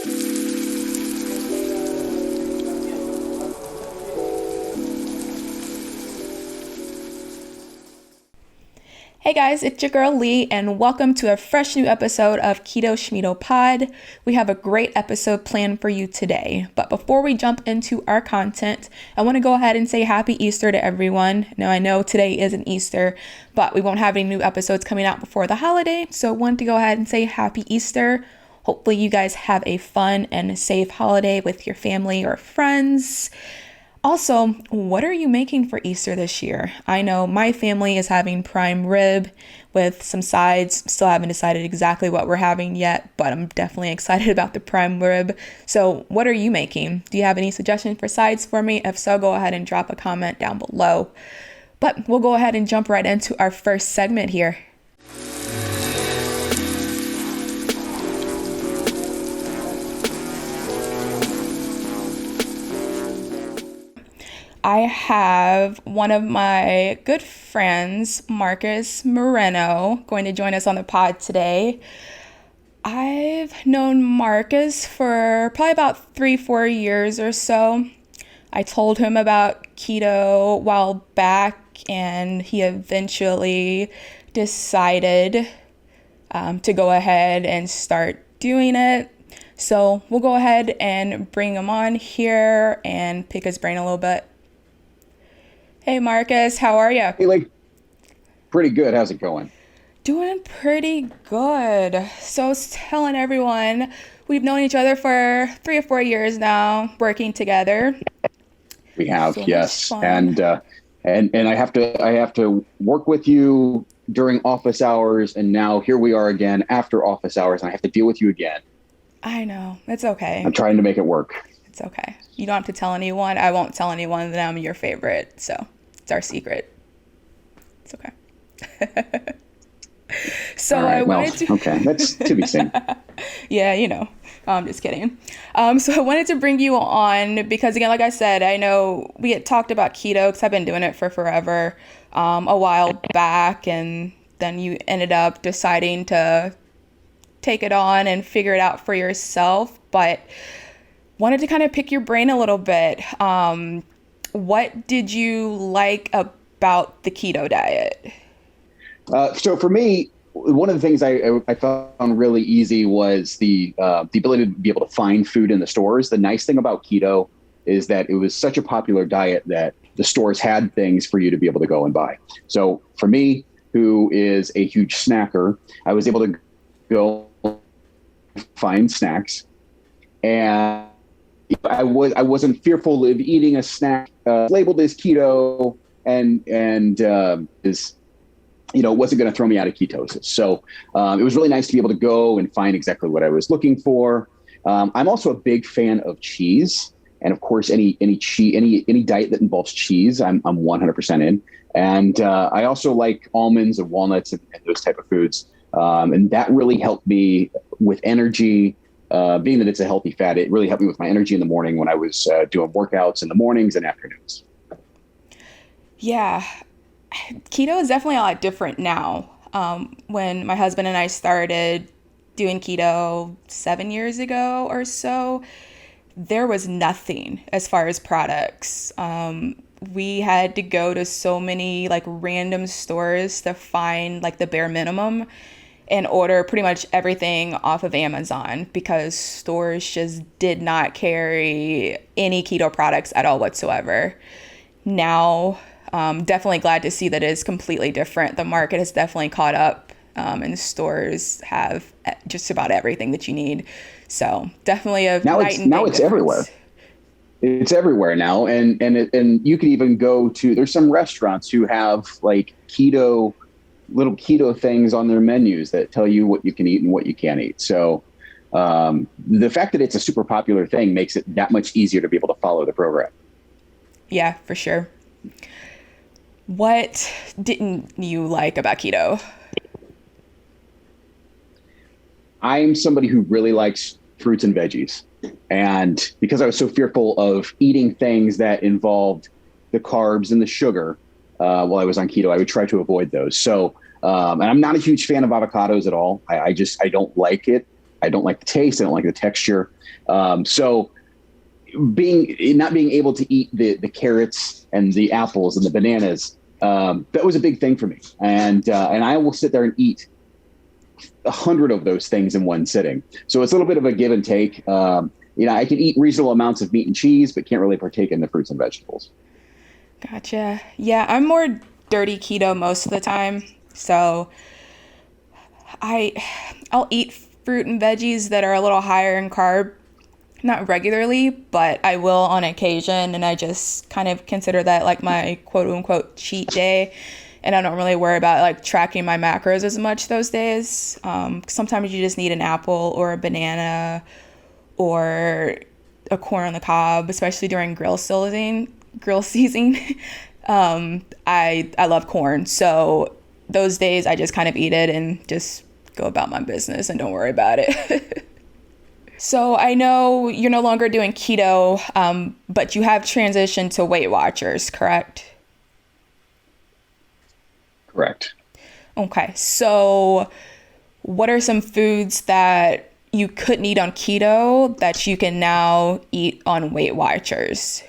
Hey guys, it's your girl Lee, and welcome to a fresh new episode of Keto Schmeto Pod. We have a great episode planned for you today. But before we jump into our content, I want to go ahead and say happy Easter to everyone. Now, I know today isn't Easter, but we won't have any new episodes coming out before the holiday, so I wanted to go ahead and say happy Easter. Hopefully you guys have a fun and safe holiday with your family or friends. Also, what are you making for Easter this year? I know my family is having prime rib with some sides. Still haven't decided exactly what we're having yet, but I'm definitely excited about the prime rib. So what are you making? Do you have any suggestions for sides for me? If so, go ahead and drop a comment down below. But we'll go ahead and jump right into our first segment here. I have one of my good friends, Marcus Moreno, going to join us on the pod today. I've known Marcus for probably about 3-4 years or so. I told him about keto a while back, and he eventually decided to go ahead and start doing it. So we'll go ahead and bring him on here and pick his brain a little bit. Hey, Marcus, how are you? Hey, like, pretty good. How's it going? Doing pretty good. So I was telling everyone, we've known each other for 3 or 4 years now, working together. We have, So much yes. fun. And I have to work with you during office hours, and now here we are again after office hours, and I have to deal with you again. I know. It's okay. I'm trying to make it work. It's okay. You don't have to tell anyone. I won't tell anyone that I'm your favorite. So it's our secret. It's okay. So All right, I wanted to. okay, that's to be seen. Yeah, you know, I'm just kidding. So I wanted to bring you on because, again, like I said, I know we had talked about keto because I've been doing it for forever, a while back, and then you ended up deciding to take it on and figure it out for yourself. But wanted to kind of pick your brain a little bit. What did you like about the keto diet? So for me, one of the things I found really easy was the ability to be able to find food in the stores. The nice thing about keto is that it was such a popular diet that the stores had things for you to be able to go and buy. So for me, who is a huge snacker, I was able to go find snacks, and I wasn't fearful of eating a snack labeled as keto and is, wasn't going to throw me out of ketosis. So it was really nice to be able to go and find exactly what I was looking for. I'm also a big fan of cheese, and of course, any diet that involves cheese, I'm 100% in. And I also like almonds and walnuts and those type of foods, and that really helped me with energy. Being that it's a healthy fat, it really helped me with my energy in the morning when I was doing workouts in the mornings and afternoons. Yeah, keto is definitely a lot different now. When my husband and I started doing keto 7 years ago or so, there was nothing as far as products. We had to go to so many like random stores to find like the bare minimum and order pretty much everything off of Amazon because stores just did not carry any keto products at all whatsoever. Now, definitely glad to see that it is completely different. The market has definitely caught up, and stores have just about everything that you need. So definitely a now night and day it's difference. everywhere. It's everywhere now, and you can even go to. There's some restaurants who have like little keto things on their menus that tell you what you can eat and what you can't eat. So the fact that it's a super popular thing makes it that much easier to be able to follow the program. Yeah, for sure. What didn't you like about keto? I'm somebody who really likes fruits and veggies. And because I was so fearful of eating things that involved the carbs and the sugar while I was on keto, I would try to avoid those. So, and I'm not a huge fan of avocados at all. I don't like it. I don't like the taste. I don't like the texture. So not being able to eat the carrots and the apples and the bananas, that was a big thing for me. And I will sit there and eat 100 of those things in one sitting. So it's a little bit of a give and take. I can eat reasonable amounts of meat and cheese, but can't really partake in the fruits and vegetables. Gotcha. Yeah, I'm more dirty keto most of the time. So I'll eat fruit and veggies that are a little higher in carb, not regularly, but I will on occasion, and I just kind of consider that like my quote unquote cheat day. And I don't really worry about like tracking my macros as much those days. Sometimes you just need an apple or a banana or a corn on the cob, especially during grill season. I love corn, so those days I just kind of eat it and just go about my business and don't worry about it. So I know you're no longer doing keto, but you have transitioned to Weight Watchers, correct? Correct. Okay, so what are some foods that you couldn't eat on keto that you can now eat on Weight Watchers?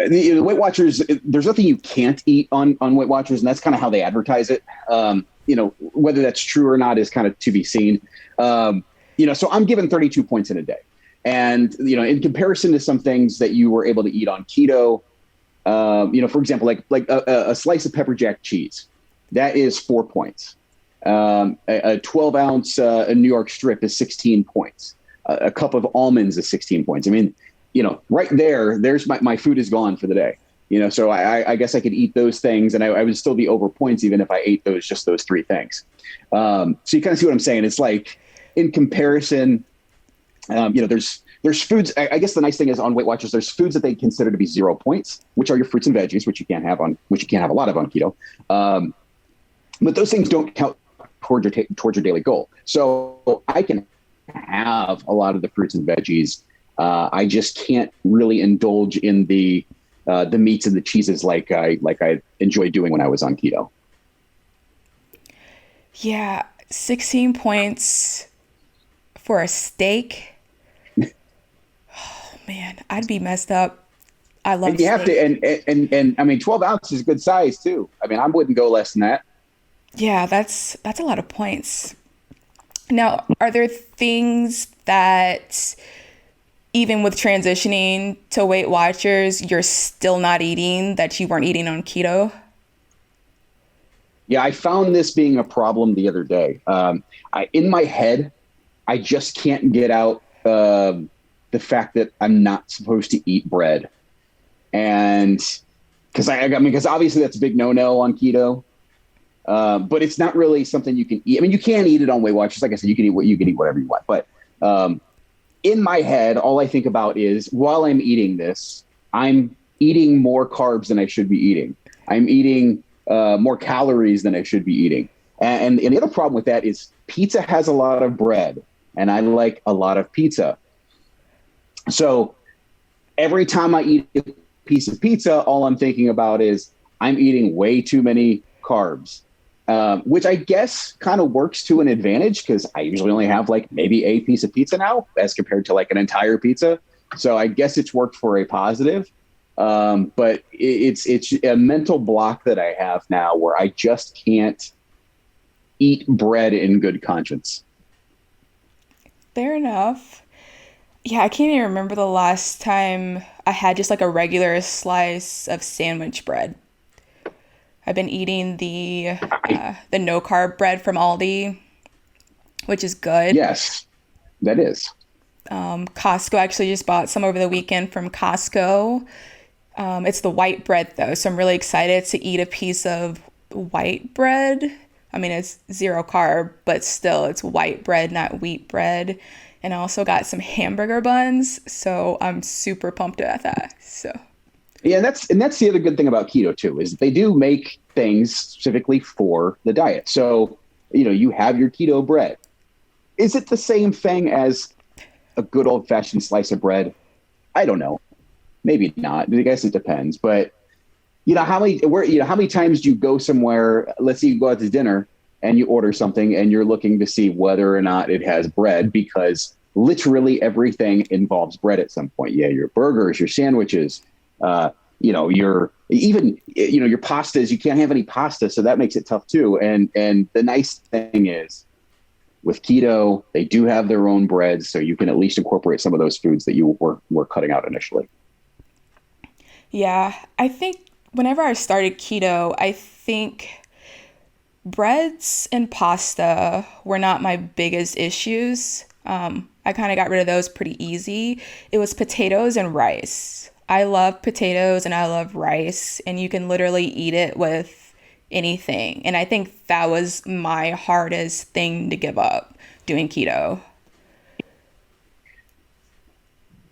The Weight Watchers, there's nothing you can't eat on Weight Watchers, and that's kind of how they advertise it. Whether that's true or not is kind of to be seen. So I'm given 32 points in a day. And, in comparison to some things that you were able to eat on keto, for example, like a slice of pepper jack cheese, that is 4 points. A 12 ounce New York strip is 16 points. A cup of almonds is 16 points. I mean, right there's my food is gone for the day. So I guess I could eat those things and I would still be over points even if I ate just those three things. So you kind of see what I'm saying. It's like in comparison, there's foods. I guess the nice thing is on Weight Watchers, there's foods that they consider to be 0 points, which are your fruits and veggies, which you can't have a lot of on keto. But those things don't count towards your daily goal. So I can have a lot of the fruits and veggies. I just can't really indulge in the meats and the cheeses like I enjoyed doing when I was on keto. Yeah, 16 points for a steak. Oh man, I'd be messed up. I love. And you have to, and I mean, 12 ounces is a good size too. I mean, I wouldn't go less than that. Yeah, that's a lot of points. Now, are there things that, even with transitioning to Weight Watchers, you're still not eating that you weren't eating on keto? Yeah, I found this being a problem the other day. In my head, I just can't get out the fact that I'm not supposed to eat bread. And because obviously that's a big no-no on keto. But it's not really something you can eat. I mean, you can eat it on Weight Watchers. Like I said, you can eat whatever you want. But in my head, all I think about is while I'm eating this, I'm eating more carbs than I should be eating. I'm eating more calories than I should be eating. And the other problem with that is pizza has a lot of bread, and I like a lot of pizza. So every time I eat a piece of pizza, all I'm thinking about is I'm eating way too many carbs. Which I guess kind of works to an advantage because I usually only have like maybe a piece of pizza now as compared to like an entire pizza. So I guess it's worked for a positive. But it's a mental block that I have now where I just can't eat bread in good conscience. Fair enough. Yeah, I can't even remember the last time I had just like a regular slice of sandwich bread. I've been eating the no carb bread from Aldi, which is good. Yes, that is. Costco actually just bought some over the weekend from Costco. It's the white bread though, so I'm really excited to eat a piece of white bread. I mean, it's 0 carb, but still it's white bread, not wheat bread. And I also got some hamburger buns, so I'm super pumped at that. So. Yeah, and that's the other good thing about keto too, is they do make things specifically for the diet. So, you have your keto bread. Is it the same thing as a good old fashioned slice of bread? I don't know. Maybe not. I guess it depends. But how many times do you go somewhere? Let's say you go out to dinner and you order something and you're looking to see whether or not it has bread, because literally everything involves bread at some point. Yeah, your burgers, your sandwiches, your your pastas. You can't have any pasta, so that makes it tough too. And the nice thing is, with keto, they do have their own breads, so you can at least incorporate some of those foods that you were cutting out initially. Yeah, I think whenever I started keto, I think breads and pasta were not my biggest issues. I kind of got rid of those pretty easy. It was potatoes and rice. I love potatoes and I love rice, and you can literally eat it with anything. And I think that was my hardest thing to give up doing keto.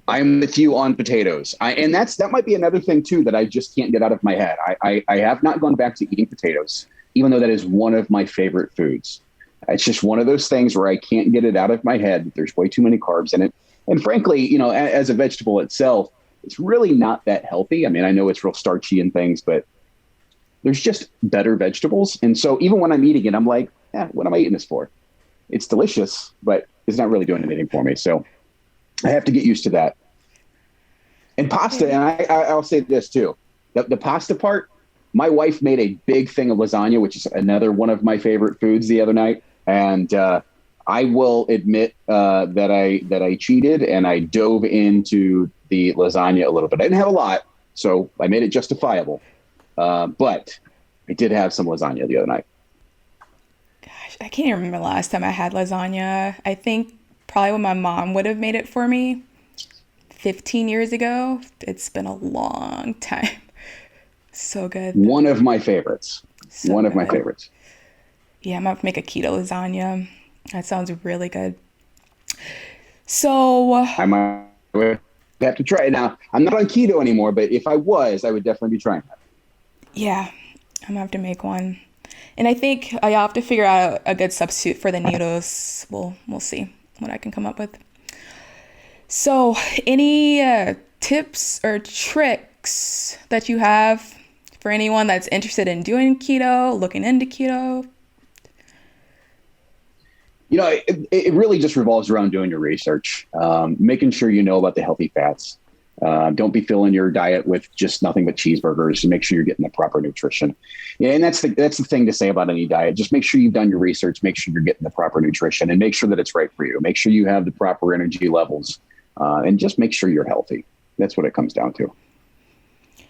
I'm with you on potatoes. And that might be another thing too that I just can't get out of my head. I have not gone back to eating potatoes, even though that is one of my favorite foods. It's just one of those things where I can't get it out of my head. There's way too many carbs in it. And frankly, as a vegetable itself, it's really not that healthy. I mean, I know it's real starchy and things, but there's just better vegetables. And so even when I'm eating it, I'm like, what am I eating this for? It's delicious, but it's not really doing anything for me. So I have to get used to that. And pasta, and I'll say this too, the pasta part, my wife made a big thing of lasagna, which is another one of my favorite foods, the other night. And I will admit that I cheated and I dove into the lasagna a little bit. I didn't have a lot, so I made it justifiable. But I did have some lasagna the other night. Gosh, I can't even remember the last time I had lasagna. I think probably when my mom would have made it for me 15 years ago. It's been a long time. So good. One of my favorites. So One of my good. favorites. Yeah, I'm gonna have to make a keto lasagna. That sounds really good. So, I might have to try it now. I'm not on keto anymore, but if I was, I would definitely be trying that. yeah, I'm gonna have to make one. And I think I have to figure out a good substitute for the noodles. We'll see what I can come up with. So, any tips or tricks that you have for anyone that's interested in doing keto, looking into keto? It really just revolves around doing your research, making sure you know about the healthy fats. Don't be filling your diet with just nothing but cheeseburgers, and make sure you're getting the proper nutrition. Yeah, and that's the thing to say about any diet. Just make sure you've done your research, make sure you're getting the proper nutrition, and make sure that it's right for you. Make sure you have the proper energy levels, and just make sure you're healthy. That's what it comes down to.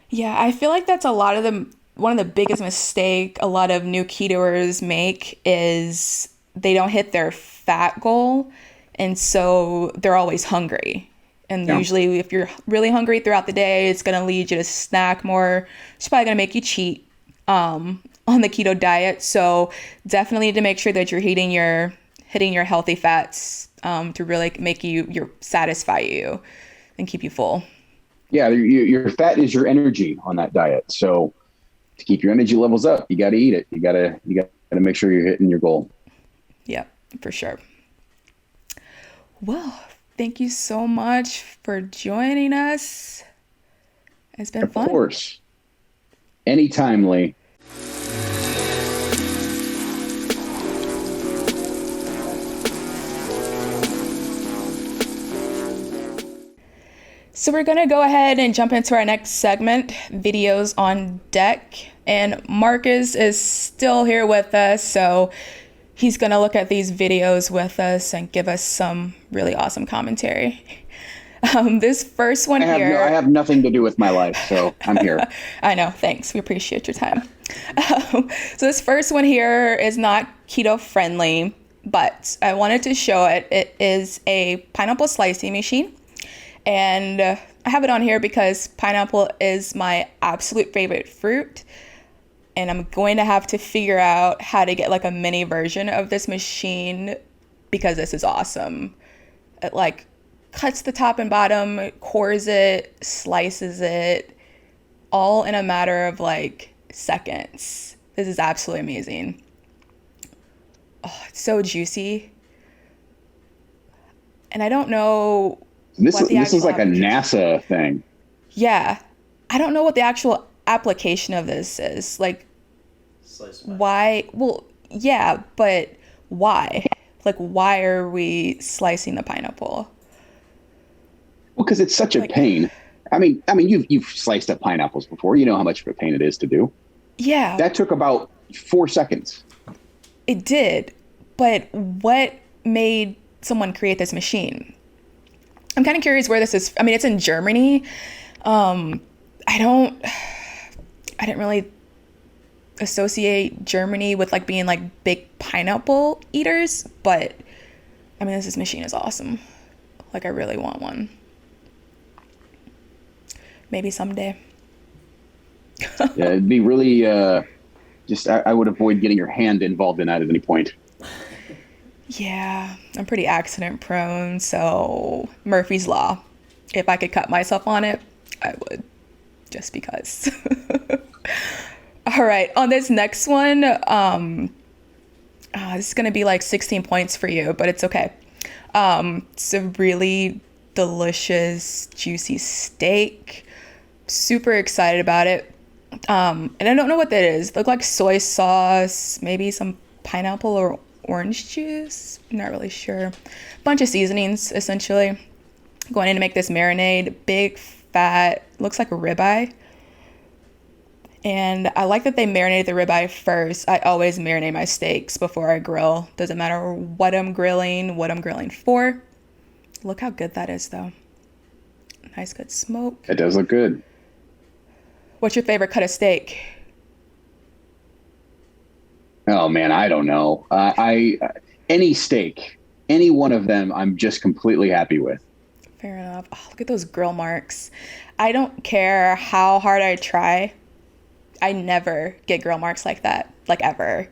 Yeah, I feel like that's one of the biggest mistake a lot of new ketoers make is they don't hit their fat goal, and so they're always hungry. And Yeah. usually if you're really hungry throughout the day, it's going to lead you to snack more. It's probably going to make you cheat on the keto diet. So definitely need to make sure that you're hitting your healthy fats to really make you satisfy you and keep you full. Yeah, your fat is your energy on that diet. So to keep your energy levels up, you got to eat it. You got to make sure you're hitting your goal. Yeah, for sure. Well, thank you so much for joining us. It's been fun. Of course. Anytime, Lee. So we're going to go ahead and jump into our next segment, videos on deck. And Marcus is still here with us, so he's going to look at these videos with us and give us some really awesome commentary. This first one here. I have nothing to do with my life, so I'm here. I know. Thanks. We appreciate your time. So this first one here is not keto friendly, but I wanted to show it. It is a pineapple slicing machine. And I have it on here because pineapple is my absolute favorite fruit. And I'm going to have to figure out how to get like a mini version of this machine because this is awesome. It like cuts the top and bottom, cores it, slices it, all in a matter of like seconds. This is absolutely amazing. Oh, it's so juicy. And I don't know. This is like a NASA thing. Yeah. I don't know what the actual application of this is. Like, why? Well, Yeah, but why? Like, why are we slicing the pineapple? Well, because it's such a Like, pain. I mean, you've sliced up pineapples before. You know how much of a pain it is to do. yeah, That took about 4 seconds. it did. But what made someone create this machine? I'm kind of curious where this is. I mean, it's in Germany. Um, I don't, I didn't really associate Germany with like being like big pineapple eaters, but I mean, this machine is awesome. Like, I really want one. Maybe someday. Yeah, it'd be really I would avoid getting your hand involved in that at any point. Yeah, I'm pretty accident prone, so Murphy's Law. If I could cut myself on it, I would, just because. All right, on this next one, this is gonna be like 16 points for you, but it's okay. It's a really delicious, juicy steak. Super excited about it. And I don't know what that is. Look like soy sauce, maybe some pineapple or orange juice. I'm not really sure. Bunch of seasonings, essentially. Going in to make this marinade. Big, fat, looks like a ribeye. And I like that they marinated the ribeye first. I always marinate my steaks before I grill. Doesn't matter what I'm grilling for. Look how good that is, though. Nice, good smoke. It does look good. What's your favorite cut of steak? Oh man, I don't know. Any steak, any one of them, I'm just completely happy with. Fair enough. Oh, look at those grill marks. I don't care how hard I try. I never get grill marks like that, like ever.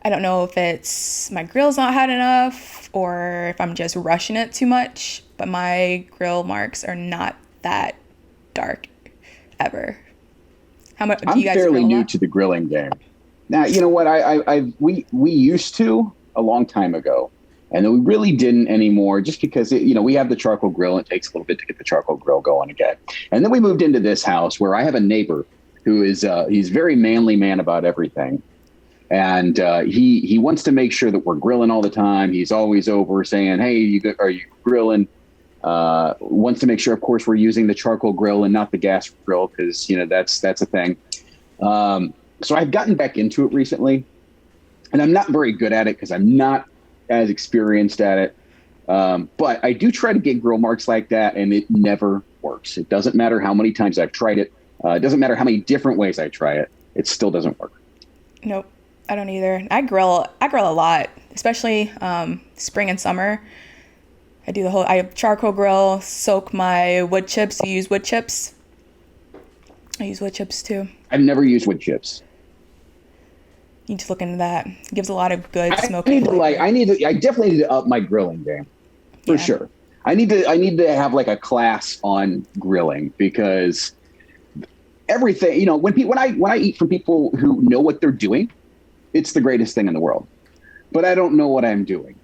I don't know if it's my grill's not hot enough or if I'm just rushing it too much, but my grill marks are not that dark ever. How much do I'm you guys fairly grill a new lot? to the grilling game. Now, you know what? We used to a long time ago, and then we really didn't anymore, just because we have the charcoal grill, and it takes a little bit to get the charcoal grill going again. And then we moved into this house where I have a neighbor who is he's a very manly man about everything, and he wants to make sure that we're grilling all the time. He's always over saying, "Hey, are you grilling?" Wants to make sure, of course, we're using the charcoal grill and not the gas grill, because that's a thing. So I've gotten back into it recently, and I'm not very good at it because I'm not as experienced at it. But I do try to get grill marks like that, and it never works. It doesn't matter how many times I've tried it. It doesn't matter how many different ways I try it. It still doesn't work. Nope, I don't either. I grill a lot, especially spring and summer. I charcoal grill, soak my wood chips. You use wood chips? I use wood chips too. I've never used wood chips. You need to look into that. It gives a lot of good I smoky need to flavor. I definitely need to up my grilling game for Yeah. sure. I need to have like a class on grilling, because everything, when I eat from people who know what they're doing, it's the greatest thing in the world. But I don't know what I'm doing.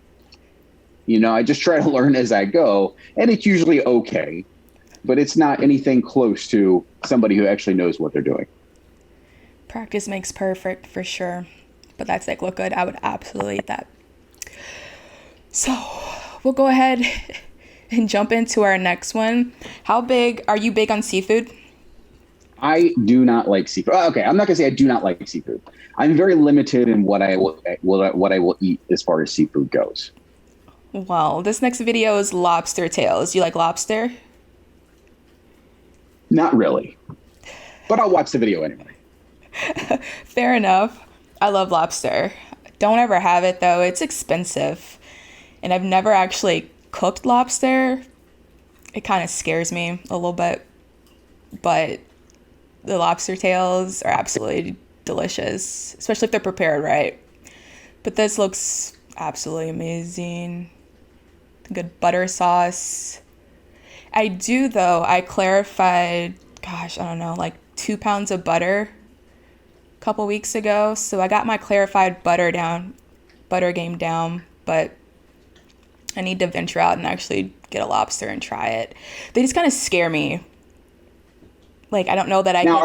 I just try to learn as I go, and it's usually okay, but it's not anything close to somebody who actually knows what they're doing. Practice makes perfect for sure. But that's like look good. I would absolutely eat that. So we'll go ahead and jump into our next one. Are you big on seafood? I do not like seafood. Okay, I'm not gonna say I do not like seafood. I'm very limited in what I will eat as far as seafood goes. Well, this next video is lobster tails. You like lobster? Not really, but I'll watch the video anyway. Fair enough. I love lobster. Don't ever have it though. It's expensive. And I've never actually cooked lobster. It kind of scares me a little bit. But the lobster tails are absolutely delicious, especially if they're prepared right. But this looks absolutely amazing. Good butter sauce. I clarified, I don't know, like 2 pounds of butter a couple weeks ago. So I got my clarified butter game down, but I need to venture out and actually get a lobster and try it. They just kind of scare me. Like, I don't know that I could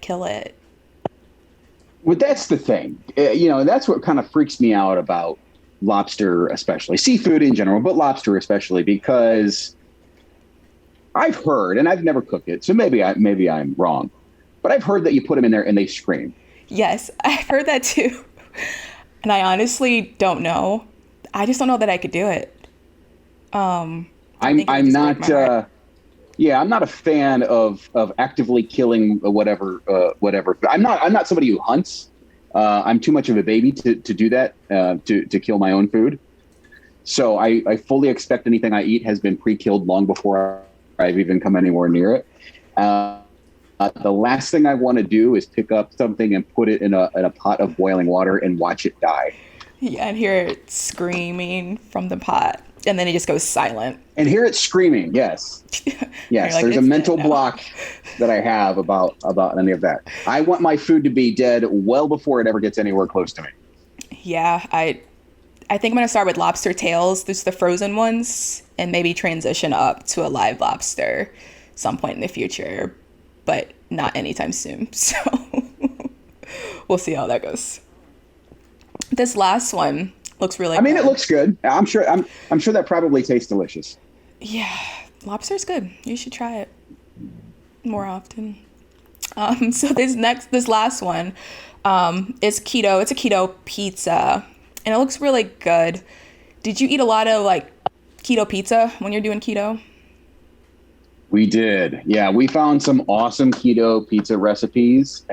kill it. But that's the thing, that's what kind of freaks me out about lobster, especially seafood in general, but lobster especially, because I've heard, and I've never cooked it, so maybe I'm wrong, but I've heard that you put them in there and they scream. Yes, I've heard that too. And I honestly don't know. I just don't know that I could do it. I'm not. I'm not a fan of actively killing whatever. I'm not somebody who hunts. I'm too much of a baby to do that. To kill my own food. So I fully expect anything I eat has been pre-killed long before I've even come anywhere near it. The last thing I want to do is pick up something and put it in a pot of boiling water and watch it die. Yeah, and hear it screaming from the pot, and then it just goes silent. And hear it screaming, yes. Yes, like, there's a mental block that I have about any of that. I want my food to be dead well before it ever gets anywhere close to me. Yeah, I think I'm going to start with lobster tails. There's the frozen ones, and maybe transition up to a live lobster some point in the future, but not anytime soon. So we'll see how that goes. This last one looks really good. It looks good. I'm sure that probably tastes delicious. Yeah, lobster's good. You should try it more often. So this last one is keto. It's a keto pizza, and it looks really good. Did you eat a lot of like keto pizza when you're doing keto? We did. Yeah, we found some awesome keto pizza recipes,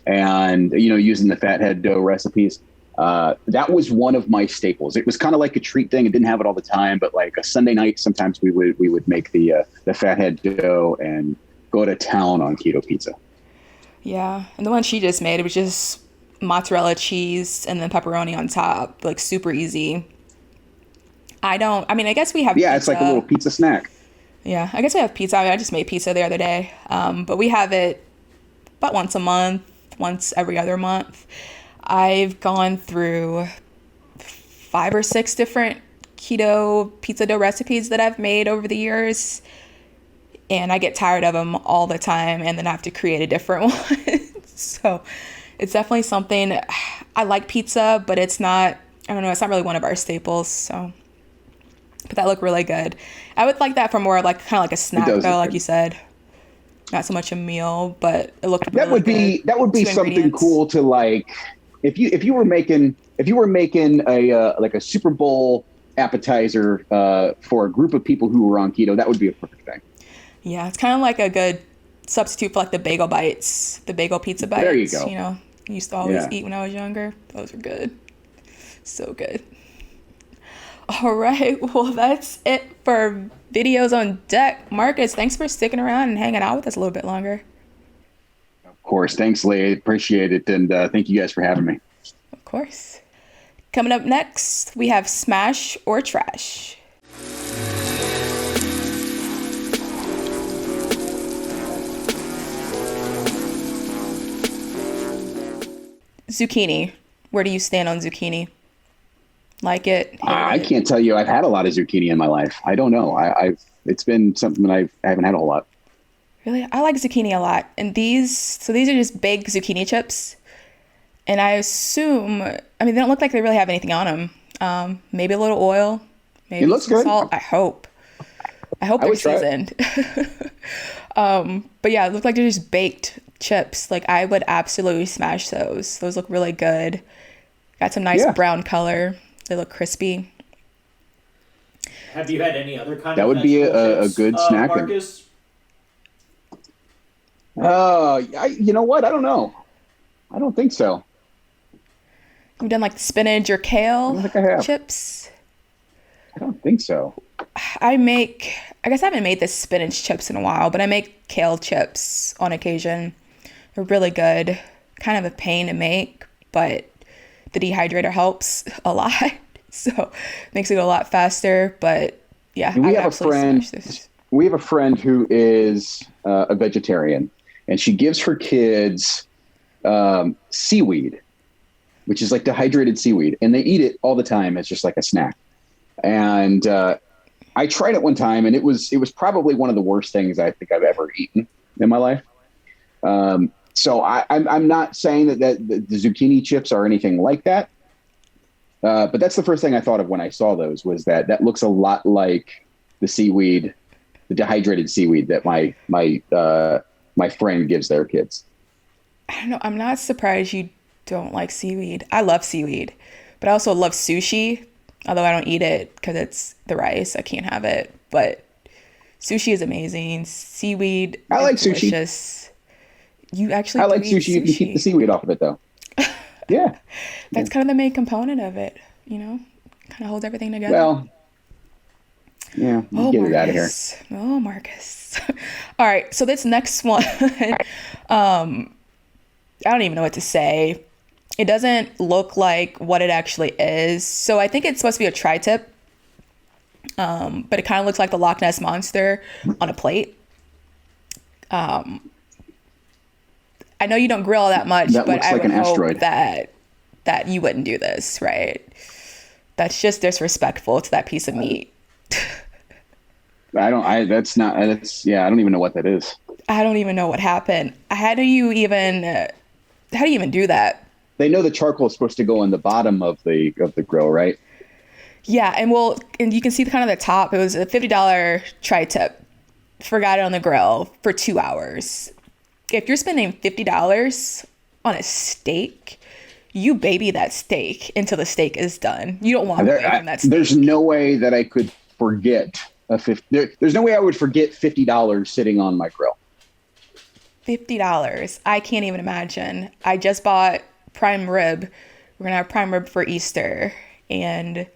and using the fathead dough recipes. That was one of my staples. It was kind of like a treat thing. It didn't have it all the time, but like a Sunday night, sometimes we would make the fathead dough and go to town on keto pizza. Yeah, and the one she just made, it was just mozzarella cheese and then pepperoni on top, like super easy. I guess we have pizza. It's like a little pizza snack. Yeah, I guess we have pizza. I just made pizza the other day, but we have it about once a month, once every other month. I've gone through 5 or 6 different keto pizza dough recipes that I've made over the years, and I get tired of them all the time, and then I have to create a different one. So it's definitely something. I like pizza, but it's not really one of our staples. So, but that looked really good. I would like that for more like kind of like a snack though, like you said. Not so much a meal, but it looked really good. That would be something cool to like. If you were making a Super Bowl appetizer for a group of people who were on keto, that would be a perfect thing. Yeah, it's kind of like a good substitute for like the bagel bites, the bagel pizza bites. There you go. I used to always eat when I was younger. Those were good. So good. All right, well, that's it for videos on deck. Marcus, thanks for sticking around and hanging out with us a little bit longer. Of course. Thanks, Leigh. Appreciate it. And thank you guys for having me. Of course. Coming up next, we have Smash or Trash. Zucchini. Where do you stand on zucchini? Like it? I can't tell you. I've had a lot of zucchini in my life. I don't know. It's been something that I haven't had a whole lot. Really? I like zucchini a lot. And these are just baked zucchini chips. And I assume, they don't look like they really have anything on them. Maybe a little oil. Maybe it looks some good. Salt. I hope they're seasoned. But yeah, it looked like they're just baked chips. Like I would absolutely smash those. Those look really good. Got some nice brown color. They look crispy. Have you had any other kind that of would be a good snack? Marcus? You know what? I don't know. I don't think so. You've done like spinach or kale I don't think I have. chips? I don't think so. I guess I haven't made the spinach chips in a while, but I make kale chips on occasion. They're really good. Kind of a pain to make, but the dehydrator helps a lot. So it makes it go a lot faster. But yeah, we have a friend who is a vegetarian, and she gives her kids seaweed, which is like dehydrated seaweed, and they eat it all the time. It's just like a snack. And I tried it one time, and it was probably one of the worst things I think I've ever eaten in my life. So I'm not saying that the zucchini chips are anything like that. But that's the first thing I thought of when I saw those, was that looks a lot like the seaweed, the dehydrated seaweed that my friend gives their kids. I don't know. I'm not surprised you don't like seaweed. I love seaweed, but I also love sushi, although I don't eat it because it's the rice. I can't have it, but sushi is amazing. Seaweed I is like sushi. delicious. You actually I do like eat sushi. You can keep the sushi. seaweed off of it, though. Yeah. That's kind of the main component of it, you know? Kind of holds everything together. Well, yeah. Oh, Get it out of here. Marcus. Oh, Marcus. All right. So this next one, I don't even know what to say. It doesn't look like what it actually is. So I think it's supposed to be a TriTip, but it kind of looks like the Loch Ness Monster on a plate. I know you don't grill that much, That but looks I like would an hope asteroid. that you wouldn't do this, right? That's just disrespectful to that piece of meat. I don't. That's not. That's yeah. I don't even know what that is. I don't even know what happened. How do you even do that? They know the charcoal is supposed to go in the bottom of the grill, right? Yeah, and you can see kind of the top. It was a $50 tri-tip. Forgot it on the grill for 2 hours. If you're spending $50 on a steak, you baby that steak until the steak is done. You don't walk away from that steak. There's no way that I could forget there's no way I would forget $50 sitting on my grill. $50. I can't even imagine. I just bought prime rib. We're gonna have prime rib for Easter, and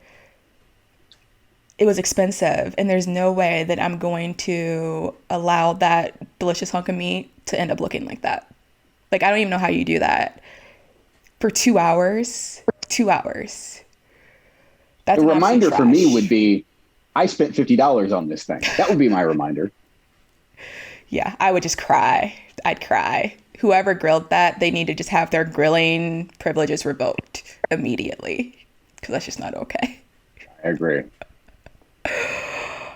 it was expensive, and there's no way that I'm going to allow that delicious hunk of meat to end up looking like that. Like, I don't even know how you do that for 2 hours. 2 hours. That's The an reminder absolute for me trash. would be, I spent $50 on this thing. That would be my reminder. Yeah, I would just cry. I'd cry. Whoever grilled that, they need to just have their grilling privileges revoked immediately, because that's just not okay. I agree.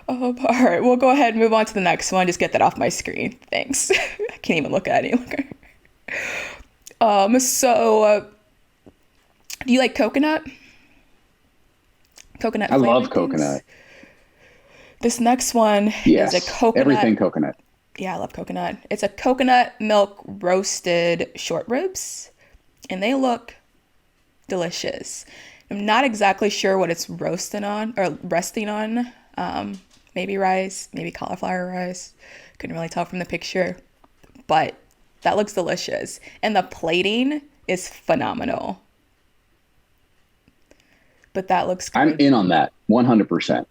Oh, all right, we'll go ahead and move on to the next one. Just get that off my screen. Thanks. I can't even look at it any longer. Do you like coconut? Coconut I love flavored things? coconut. This next one Yes. is a coconut. Everything coconut. Yeah, I love coconut. It's a coconut milk roasted short ribs, and they look delicious. I'm not exactly sure what it's roasting on or resting on. Maybe rice, maybe cauliflower rice. Couldn't really tell from the picture, but that looks delicious. And the plating is phenomenal. But that looks good. I'm in on that 100%.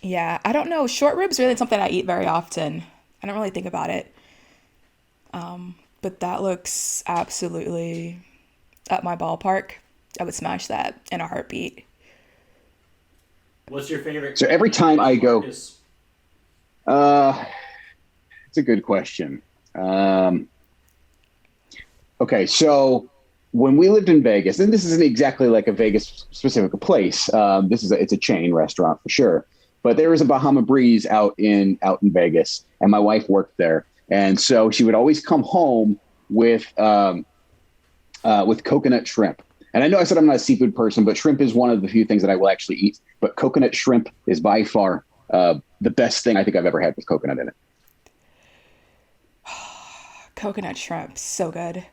Yeah, I don't know. Short ribs really something I eat very often. I don't really think about it. But that looks absolutely up my ballpark. I would smash that in a heartbeat. What's your favorite? So every time I go, Marcus? it's a good question. Okay, so when we lived in Vegas, and this isn't exactly like a Vegas specific place. It's a chain restaurant for sure. But there was a Bahama Breeze out in Vegas, and my wife worked there, and so she would always come home with coconut shrimp. And I know I said I'm not a seafood person, but shrimp is one of the few things that I will actually eat. But coconut shrimp is by far the best thing I think I've ever had with coconut in it. Coconut shrimp, so good.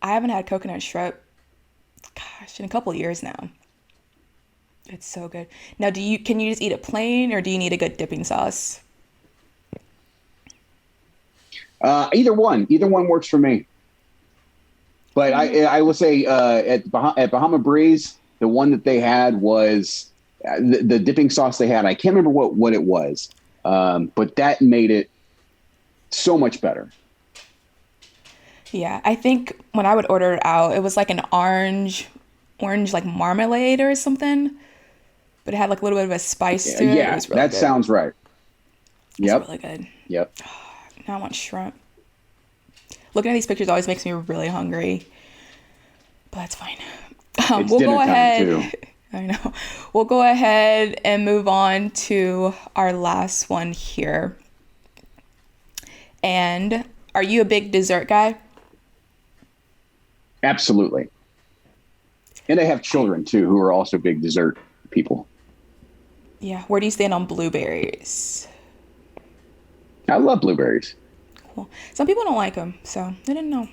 I haven't had coconut shrimp, gosh, in a couple of years now. It's so good. Now, can you just eat it plain, or do you need a good dipping sauce? Either one works for me. But I will say at Bahama Breeze, the one that they had was the dipping sauce they had. I can't remember what it was, but that made it so much better. Yeah, I think when I would order it out, it was like an orange like marmalade or something, but it had like a little bit of a spice to it. It Yeah, was really that good. sounds right. It's Yep. really good. Yep. Now I want shrimp. Looking at these pictures always makes me really hungry, but that's fine. It's We'll dinner go time, ahead. too. I know. We'll go ahead and move on to our last one here. And are you a big dessert guy? Absolutely. And I have children too, who are also big dessert people. Yeah. Where do you stand on blueberries? I love blueberries. Cool. Some people don't like them, so I didn't know.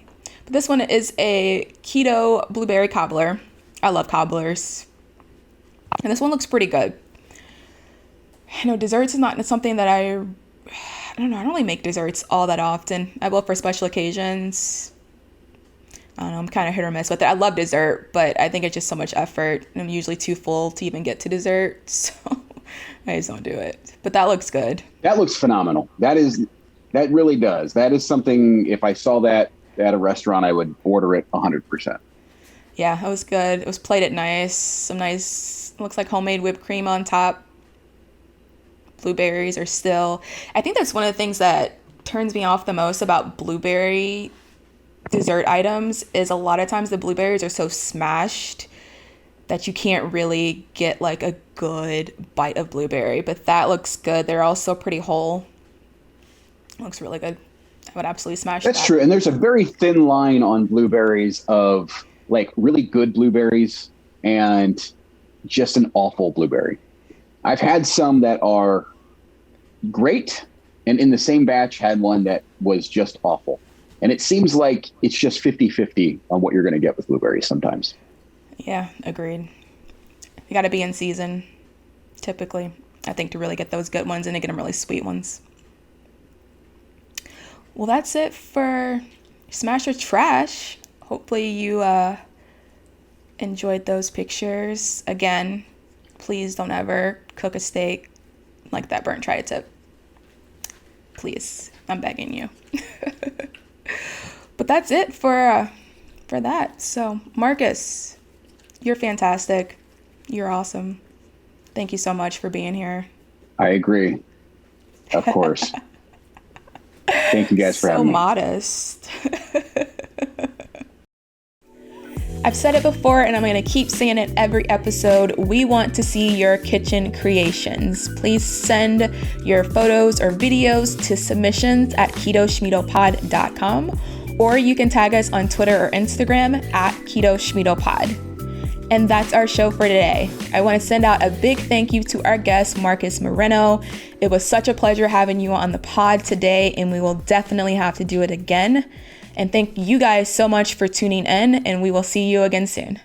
But this one is a keto blueberry cobbler. I love cobblers. And this one looks pretty good. You know, desserts is not something that I don't know. I don't really make desserts all that often. I will for special occasions. I don't know. I'm kind of hit or miss with it. I love dessert, but I think it's just so much effort. And I'm usually too full to even get to dessert. So I just don't do it. But that looks good. That looks phenomenal. That really does. That is something, if I saw that at a restaurant, I would order it 100%. Yeah, it was good. It was plated nice. Some nice, looks like homemade whipped cream on top. Blueberries are still, I think that's one of the things that turns me off the most about blueberry dessert items is a lot of times the blueberries are so smashed that you can't really get like a good bite of blueberry. But that looks good. They're also pretty whole. Looks really good. I would absolutely smash that. That's true. And there's a very thin line on blueberries of like really good blueberries and just an awful blueberry. I've had some that are great, and in the same batch had one that was just awful. And it seems like it's just 50-50 on what you're going to get with blueberries sometimes. Yeah, agreed. You got to be in season, typically, I think, to really get those good ones and to get them really sweet ones. Well, that's it for Smash or Trash. Hopefully you enjoyed those pictures. Again, please don't ever cook a steak like that burnt TriTip. Please, I'm begging you. But that's it for that. So, Marcus, you're fantastic. You're awesome. Thank you so much for being here. I agree. Of course. Thank you guys for having me. So modest. I've said it before and I'm going to keep saying it every episode. We want to see your kitchen creations. Please send your photos or videos to submissions@ketoschmetopod.com, or you can tag us on Twitter or Instagram @Keto Schmeto Pod. And that's our show for today. I want to send out a big thank you to our guest, Marcus Moreno. It was such a pleasure having you on the pod today, and we will definitely have to do it again. And thank you guys so much for tuning in, and we will see you again soon.